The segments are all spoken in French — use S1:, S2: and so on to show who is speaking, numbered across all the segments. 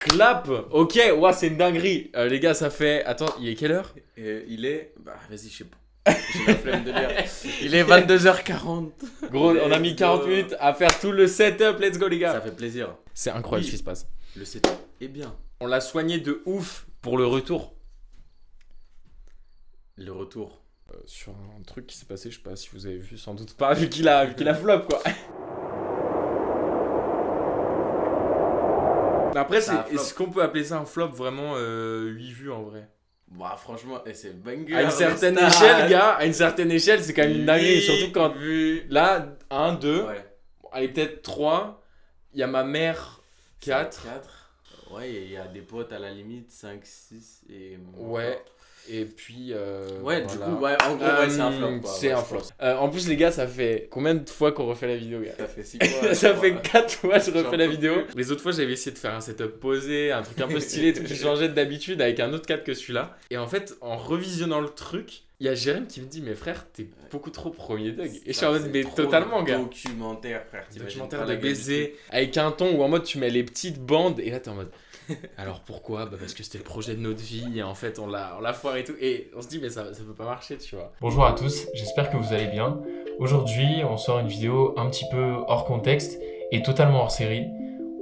S1: Clap. Ok, ouais, c'est une dinguerie. Les gars, ça fait... Attends, il est quelle heure?
S2: Il est... Bah, vas-y, je sais pas. J'ai la flemme de lire. Il est 22h40.
S1: Gros, on a mis 40 minutes à faire tout le setup. Let's go, les gars.
S2: Ça fait plaisir.
S1: C'est incroyable
S2: Oui.
S1: ce qui se passe.
S2: Le setup est bien.
S1: On l'a soigné de ouf pour le retour.
S2: Le retour.
S1: Sur un truc qui s'est passé, je sais pas si vous avez vu, sans doute pas, vu qu'il a flop, quoi. Mais après,
S2: Ça a flop.
S1: est-ce qu'on peut appeler ça un flop vraiment 8 vues en vrai?
S2: Bah, franchement, c'est banger.
S1: À une certaine
S2: les stats.
S1: échelle, gars, à une certaine échelle, c'est quand même une dinguerie.
S2: Oui,
S1: Surtout quand,
S2: vu.
S1: là, 1, 2,
S2: Ouais.
S1: allez, peut-être 3, il y a ma mère, 4.
S2: 4. Ouais, il y a des potes à la limite, 5, 6 et...
S1: Ouais. Et puis.
S2: Ouais,
S1: voilà.
S2: du coup, ouais, en gros, ouais, c'est un flop. Quoi.
S1: C'est
S2: Ouais,
S1: un
S2: je
S1: flop.
S2: pense.
S1: En plus, les gars, ça fait combien de fois qu'on refait la vidéo, gars?
S2: Ça fait 6 fois.
S1: Ça
S2: je
S1: fait
S2: crois.
S1: 4 fois que je refais
S2: J'en
S1: la
S2: peux
S1: vidéo.
S2: plus.
S1: Les autres fois, j'avais essayé de faire un setup posé, un truc un peu stylé, tout. J'ai changé d'habitude avec un autre cadre que celui-là. Et en fait, en revisionnant le truc, il y a Jérém qui me dit, mais frère, t'es beaucoup trop premier dog. Et je suis en mode,
S2: C'est
S1: mais
S2: trop
S1: totalement,
S2: de
S1: gars.
S2: Documentaire, frère. t'imagines
S1: Documentaire
S2: pas
S1: de
S2: la
S1: baiser avec un ton où en mode tu mets les petites bandes et là t'es en mode alors pourquoi? Bah parce que c'était le projet de notre vie et en fait on l'a foiré et tout et on se dit mais ça peut pas marcher, tu vois.
S3: Bonjour à tous, j'espère que vous allez bien. Aujourd'hui, on sort une vidéo un petit peu hors contexte et totalement hors série.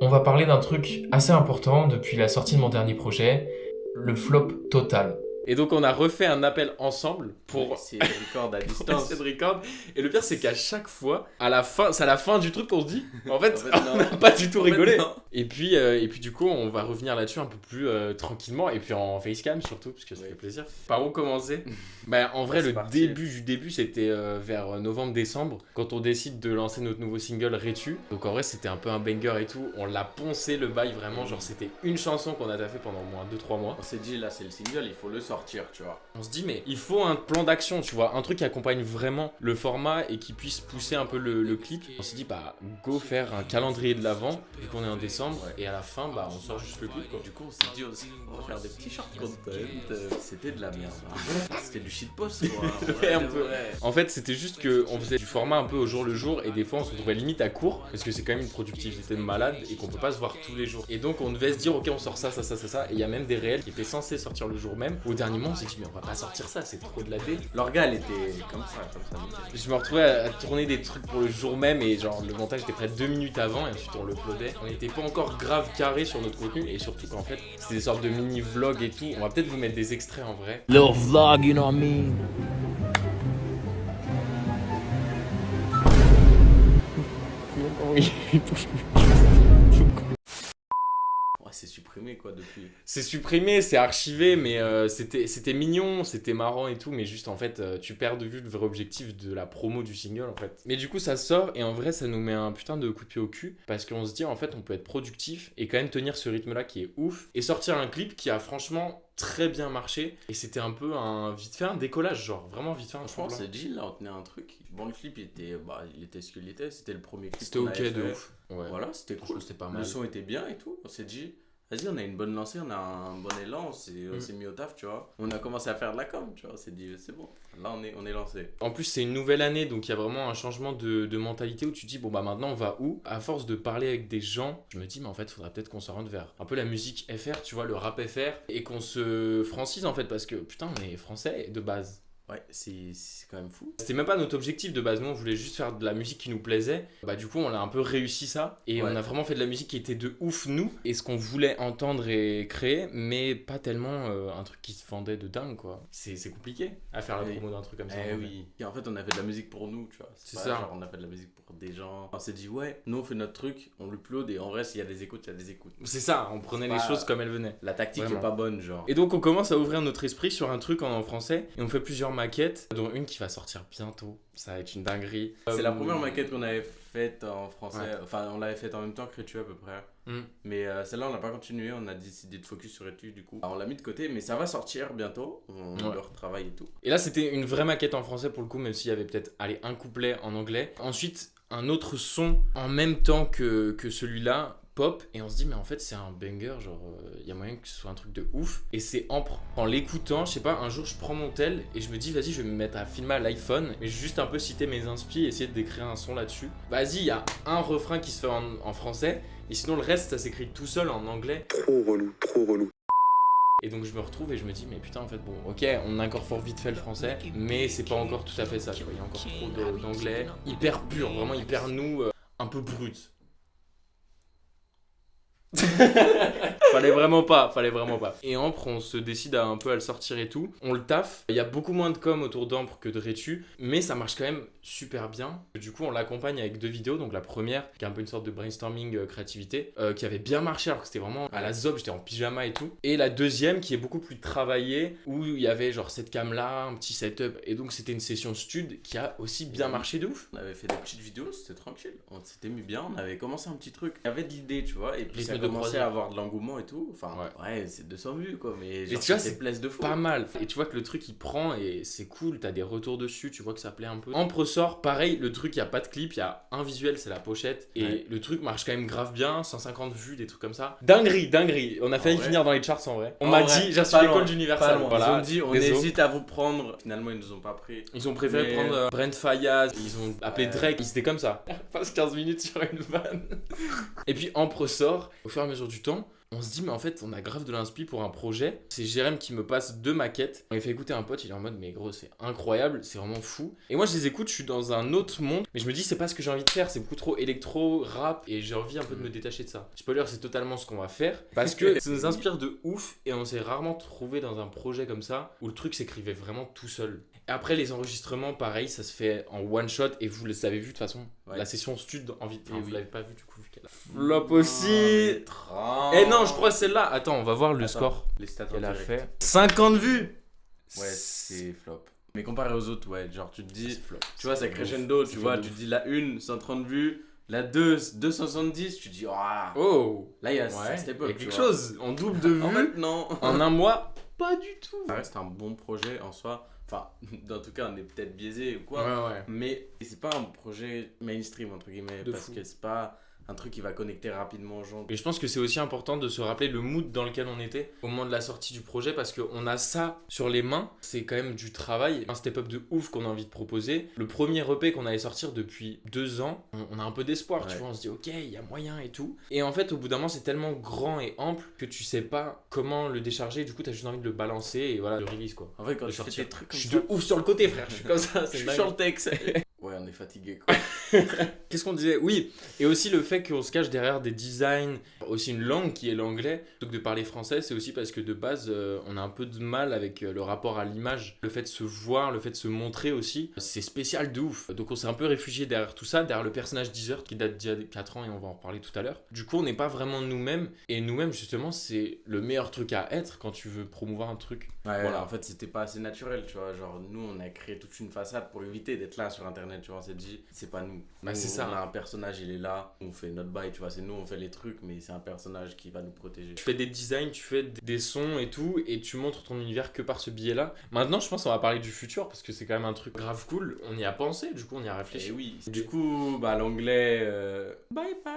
S3: On va parler d'un truc assez important depuis la sortie de mon dernier projet, le flop total.
S1: Et donc on a refait un appel ensemble pour
S2: C'est le record à
S1: pour
S2: distance.
S1: essayer de record. Et le pire c'est qu'à chaque fois, à la fin, c'est à la fin du truc qu'on se dit en fait,
S2: En fait,
S1: on
S2: non.
S1: n'a pas du tout
S2: En fait,
S1: rigolé.
S2: non.
S1: Et puis du coup on va revenir là-dessus un peu plus tranquillement et puis en facecam surtout parce que ça
S2: Oui.
S1: fait plaisir. Par où commencer? Bah en vrai
S2: C'est
S1: le
S2: parti.
S1: début du début c'était vers novembre-décembre quand on décide de lancer notre nouveau single Rétu. Donc en vrai c'était un peu un banger et tout. On l'a poncé le bail vraiment, genre c'était une chanson qu'on a taffé pendant au moins 2-3 mois.
S2: On s'est dit, là, c'est le single, il faut le sortir, tu vois.
S1: On se dit mais il faut un plan d'action, tu vois, un truc qui accompagne vraiment le format et qui puisse pousser un peu le clip. On s'est dit bah go faire un calendrier de l'avant vu qu'on est en décembre et à la fin bah on sort juste le clip quoi.
S2: Du coup, on s'est dit aussi, on va faire des petits short content. C'était de la merde. Hein. C'était du shitpost, quoi.
S1: Ouais, un
S2: de
S1: peu.
S2: vrai.
S1: En fait c'était juste que on faisait du format un peu au jour le jour et des fois on se retrouvait limite à court parce que c'est quand même une productivité de malade et qu'on peut pas se voir tous les jours. Et donc on devait se dire ok on sort ça et il y a même des réels qui étaient censés sortir le jour même. Au dernier moment on s'est dit mais on va pas sortir ça, c'est trop de la dé.
S2: L'orga, elle était comme ça.
S1: Je me retrouvais à tourner des trucs pour le jour même et genre le montage était prêt 2 minutes avant et ensuite on l'uploadait. On n'était pas encore grave carré sur notre contenu et surtout qu'en fait c'était des sortes de mini vlogs et tout. On va peut-être vous mettre des extraits en vrai.
S4: Little vlog, you know what I mean?
S2: Ouais, c'est supprimé, quoi, depuis.
S1: C'est supprimé, c'est archivé, mais c'était mignon, c'était marrant et tout, mais juste en fait, tu perds de vue le vrai objectif de la promo du single en fait. Mais du coup, ça sort et en vrai, ça nous met un putain de coup de pied au cul parce qu'on se dit en fait, on peut être productif et quand même tenir ce rythme-là qui est ouf et sortir un clip qui a franchement très bien marché et c'était un peu vite fait un décollage, genre vraiment vite fait un
S2: Franchement,
S1: tremblement.
S2: c'est Jill, là, on tenait un truc. Bon, le clip, il était ce qu'il était. C'était le premier clip.
S1: C'était
S2: qu'on
S1: ok
S2: avait
S1: de
S2: fait.
S1: ouf. Ouais.
S2: Voilà, c'était
S1: Franchement,
S2: cool.
S1: c'était pas
S2: Le
S1: mal.
S2: son était bien et tout. On s'est dit, vas-y, on a une bonne lancée, on a un bon élan, on s'est mis au taf, tu vois. On a commencé à faire de la com, tu vois. On s'est dit, c'est bon, là, on est lancé.
S1: En plus, c'est une nouvelle année, donc il y a vraiment un changement de mentalité où tu te dis, bon bah maintenant on va où? À force de parler avec des gens, je me dis, mais en fait, faudrait peut-être qu'on s'oriente vers un peu la musique FR, tu vois, le rap FR, et qu'on se francise en fait, parce que putain, on est français de base.
S2: Ouais, c'est quand même fou.
S1: C'était même pas notre objectif de base, nous on voulait juste faire de la musique qui nous plaisait. Bah du coup on a un peu réussi ça et
S2: Ouais.
S1: on a vraiment fait de la musique qui était de ouf nous et ce qu'on voulait entendre et créer, mais pas tellement un truc qui se vendait de dingue quoi. C'est compliqué à faire la
S2: Oui.
S1: promo d'un truc comme ça.
S2: Eh
S1: en vrai.
S2: oui. Et en fait, on a fait de la musique pour nous, tu vois.
S1: C'est
S2: pas
S1: ça.
S2: Genre, on a fait de la musique pour des gens. On s'est dit, ouais, nous on fait notre truc, on l'upload et en vrai, s'il y a des écoutes, il y a des écoutes.
S1: C'est ça, on prenait
S2: C'est
S1: les
S2: pas-
S1: choses comme elles venaient.
S2: La tactique
S1: Vraiment.
S2: est pas bonne, genre.
S1: Et donc on commence à ouvrir notre esprit sur un truc en français et on fait plusieurs maquettes, dont une qui va sortir bientôt. Ça va être une dinguerie.
S2: C'est la première maquette qu'on avait faite en français.
S1: Ouais.
S2: Enfin, on l'avait faite en même temps que Rétu à peu près.
S1: Mm.
S2: Mais celle-là, on n'a pas continué. On a décidé de focus sur Rétu du coup. Alors, on l'a mis de côté, mais ça va sortir bientôt. On
S1: Ouais.
S2: le retravaille et tout.
S1: Et là c'était une vraie maquette en français pour le coup, même s'il y avait peut-être un couplet en anglais. Ensuite un autre son en même temps que celui-là pop et on se dit mais en fait c'est un banger, genre il y a moyen que ce soit un truc de ouf et c'est Ampre. En l'écoutant, je sais pas, un jour je prends mon tel et je me dis vas-y je vais me mettre à filmer à l'iPhone mais juste un peu citer mes inspi et essayer d'écrire un son là-dessus. Vas-y, il y a un refrain qui se fait en français et sinon le reste ça s'écrit tout seul en anglais.
S5: Trop relou, trop relou.
S1: Et donc je me retrouve et je me dis mais putain en fait bon ok on incorpore vite fait le français mais c'est pas encore tout à fait ça, tu vois, il y a encore trop d'anglais, hyper pur, vraiment hyper nous, un peu brut. fallait vraiment pas. Et Ampre, on se décide un peu à le sortir et tout. On le taffe. Il y a beaucoup moins de com autour d'Ampre que de Rétu, mais ça marche quand même super bien. Du coup, on l'accompagne avec 2 vidéos. Donc la première, qui est un peu une sorte de brainstorming créativité, qui avait bien marché alors que c'était vraiment à la zob, j'étais en pyjama et tout. Et la deuxième, qui est beaucoup plus travaillée, où il y avait genre cette cam là, un petit setup. Et donc c'était une session stud qui a aussi bien marché de ouf.
S2: On avait fait des petites vidéos, c'était tranquille. On s'était mis bien, on avait commencé un petit truc. Il y avait de l'idée, tu vois, et puis ça commençait à avoir de l'engouement et tout. Enfin, ouais c'est 200 vues quoi, mais genre,
S1: tu vois,
S2: c'est place de fou.
S1: Pas mal. Et tu vois que le truc il prend et c'est cool, t'as des retours dessus, tu vois que ça plaît un peu. Ampre sort, pareil, le truc, il y a pas de clip, il y a un visuel, c'est la pochette. Et le truc marche quand même grave bien, 150 vues, des trucs comme ça. Dinguerie. On a failli finir dans les charts en vrai. On m'a dit, j'ai reçu l'école d'Universal.
S2: Voilà. Ils ont dit, on hésite à vous prendre. Finalement, ils nous ont pas pris.
S1: Ils ont préféré prendre Brent Faiyaz, ils ont appelé Drake, ils étaient comme ça. Passe 15 minutes sur une vanne. Et puis Ampre sort, au fur et à mesure du temps. On se dit mais en fait on a grave de l'inspi pour un projet. C'est Jérém qui me passe 2 maquettes. On lui fait écouter un pote, il est en mode mais gros c'est incroyable, c'est vraiment fou. Et moi je les écoute, je suis dans un autre monde. Mais je me dis c'est pas ce que j'ai envie de faire, c'est beaucoup trop électro, rap. Et j'ai envie un peu de me détacher de ça. Spoiler, c'est totalement ce qu'on va faire. Parce que ça nous inspire de ouf. Et on s'est rarement trouvé dans un projet comme ça où le truc s'écrivait vraiment tout seul. Et après les enregistrements pareil, ça se fait en one shot. Et vous les avez vu de toute façon. La session stud en vite. Enfin, vous l'avez pas vu du coup vu qu'elle a flop aussi. Eh non, je crois celle-là. Attends, on va voir le score.
S2: Les stats
S1: qu'elle a fait. 50 vues.
S2: Ouais, c'est flop. Mais comparé aux autres, ouais, genre tu te dis,
S1: flop.
S2: tu vois, c'est crescendo, tu vois, tu te dis la 1, 130 vues, la 2, 270, tu te dis,
S1: oh,
S2: là il y a cette époque.
S1: Il y a quelque chose. En double de vues.
S2: En fait, non.
S1: En un mois, pas du tout.
S2: Ça reste un bon projet en soi. Enfin, dans tout cas, on est peut-être biaisé ou quoi.
S1: Ouais.
S2: Mais c'est pas un projet mainstream, entre guillemets, parce que c'est pas un truc qui va connecter rapidement aux gens.
S1: Et je pense que c'est aussi important de se rappeler le mood dans lequel on était au moment de la sortie du projet parce qu'on a ça sur les mains, c'est quand même du travail, un step-up de ouf qu'on a envie de proposer. Le premier EP qu'on allait sortir depuis 2 ans, on a un peu d'espoir, tu vois, on se dit ok, il y a moyen et tout. Et en fait, au bout d'un moment, c'est tellement grand et ample que tu sais pas comment le décharger, du coup, t'as juste envie de le balancer et voilà, le release quoi.
S2: En fait, quand je fais des trucs comme
S1: je
S2: ça,
S1: suis de ouf sur le côté, frère, je suis comme ça,
S2: je suis sur le texte. Ouais, on est fatigué quoi.
S1: Qu'est-ce qu'on disait? Oui, et aussi le fait qu'on se cache derrière des designs, aussi une langue qui est l'anglais, plutôt que de parler français, c'est aussi parce que de base, on a un peu de mal avec le rapport à l'image. Le fait de se voir, le fait de se montrer aussi, c'est spécial de ouf. Donc on s'est un peu réfugié derrière tout ça, derrière le personnage Desert qui date d'il y a 4 ans et on va en reparler tout à l'heure. Du coup, on n'est pas vraiment nous-mêmes, et nous-mêmes, justement, c'est le meilleur truc à être quand tu veux promouvoir un truc.
S2: Ouais, voilà. En fait, c'était pas assez naturel, tu vois. Genre, nous, on a créé toute une façade pour éviter d'être là sur internet, tu vois. On s'est dit, c'est pas nous.
S1: Bah, c'est ça.
S2: On a un personnage, il est là, on fait notre bail, tu vois. C'est nous, on fait les trucs, mais c'est un personnage qui va nous protéger.
S1: Tu fais des designs, tu fais des sons et tout, et tu montres ton univers que par ce biais-là. Maintenant, je pense qu'on va parler du futur parce que c'est quand même un truc grave cool. On y a pensé, du coup, on y a réfléchi.
S2: Et oui. Du coup, bah, l'anglais, bye bye.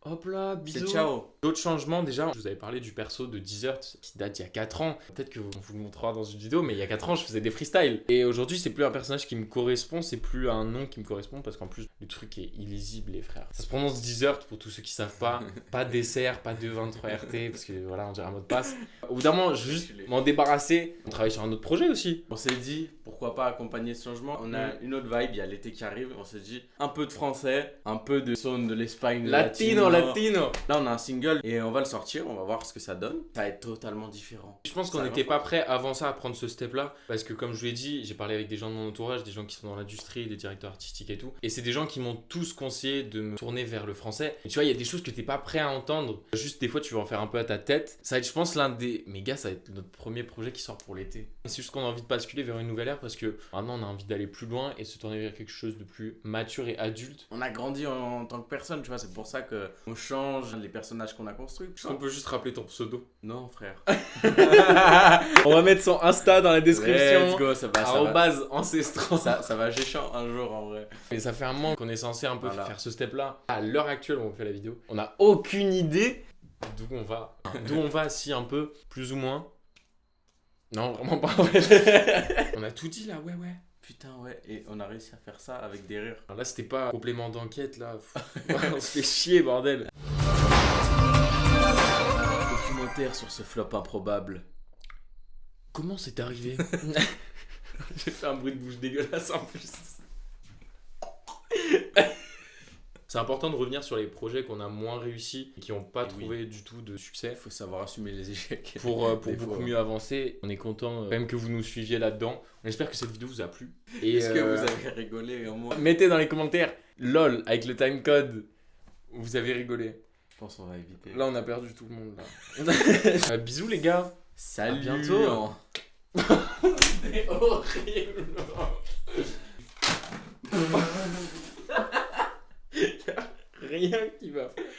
S1: Hop là, bisous.
S2: C'est ciao.
S1: D'autres changements, déjà, je vous avais parlé du perso de Desert qui date il y a 4 ans. Peut-être qu'on vous le montrera dans une vidéo, mais il y a 4 ans, je faisais des freestyles. Et aujourd'hui, c'est plus un personnage qui me correspond, c'est plus un nom qui me correspond parce qu'en plus, le truc est illisible, les frères. Ça se prononce Desert pour tous ceux qui savent pas. Pas dessert, pas 223RT, parce que voilà, on dirait un mot de passe. Au bout d'un moment, je veux juste m'en débarrasser. On travaille sur un autre projet aussi.
S2: On s'est dit, pourquoi pas accompagner ce changement. On a une autre vibe, il y a l'été qui arrive. On s'est dit, un peu de français, un peu de son de l'Espagne.
S1: Latino.
S2: Là, on a un single et on va le sortir, on va voir ce que ça donne. Ça va être totalement différent.
S1: Je pense qu'on n'était pas prêt avant ça à prendre ce step-là, parce que comme je vous l'ai dit, j'ai parlé avec des gens de mon entourage, des gens qui sont dans l'industrie, des directeurs artistiques et tout, et c'est des gens qui m'ont tous conseillé de me tourner vers le français. Et tu vois, il y a des choses que t'es pas prêt à entendre. Juste des fois, tu vas en faire un peu à ta tête. Ça va être, je pense, l'un des... Mais gars, ça va être notre premier projet qui sort pour l'été. C'est juste qu'on a envie de basculer vers une nouvelle ère, parce que maintenant, on a envie d'aller plus loin et se tourner vers quelque chose de plus mature et adulte.
S2: On a grandi en tant que personne, tu vois, c'est pour ça que On change les personnages qu'on a construits.
S1: Est-ce qu'on peut juste rappeler ton pseudo?
S2: Non, frère.
S1: On va mettre son Insta dans la
S2: Let's
S1: description.
S2: go, ça va.
S1: Arrobase ancestral.
S2: Ça va géchant un jour en vrai.
S1: Mais ça fait un moment qu'on est censé un peu
S2: Voilà.
S1: faire ce step-là. À l'heure actuelle où on fait la vidéo, on n'a aucune idée d'où on va. D'où on va, si un peu, plus ou moins. Non, vraiment pas. En fait. On a tout dit là, ouais.
S2: Putain, ouais. Et on a réussi à faire ça avec des rires.
S1: Alors là, c'était pas un complément d'enquête là. On se fait chier, bordel.
S2: Documentaire sur ce flop improbable.
S1: Comment c'est arrivé? J'ai fait un bruit de bouche dégueulasse en plus. C'est important de revenir sur les projets qu'on a moins réussi et qui n'ont pas trouvé du tout de succès
S2: Il faut savoir assumer les échecs.
S1: pour
S2: Des
S1: beaucoup
S2: fois.
S1: mieux avancer. On est content quand même que vous nous suiviez là-dedans. On espère que cette vidéo vous a plu. Et
S2: Est-ce que vous avez rigolé en moi?
S1: mettez dans les commentaires LOL avec le timecode. Vous avez rigolé.
S2: Je pense qu'on va éviter.
S1: Là, on a perdu tout le monde. Là. Bisous les gars.
S2: Salut.
S1: À bientôt. C'est horrible. Rien qui va.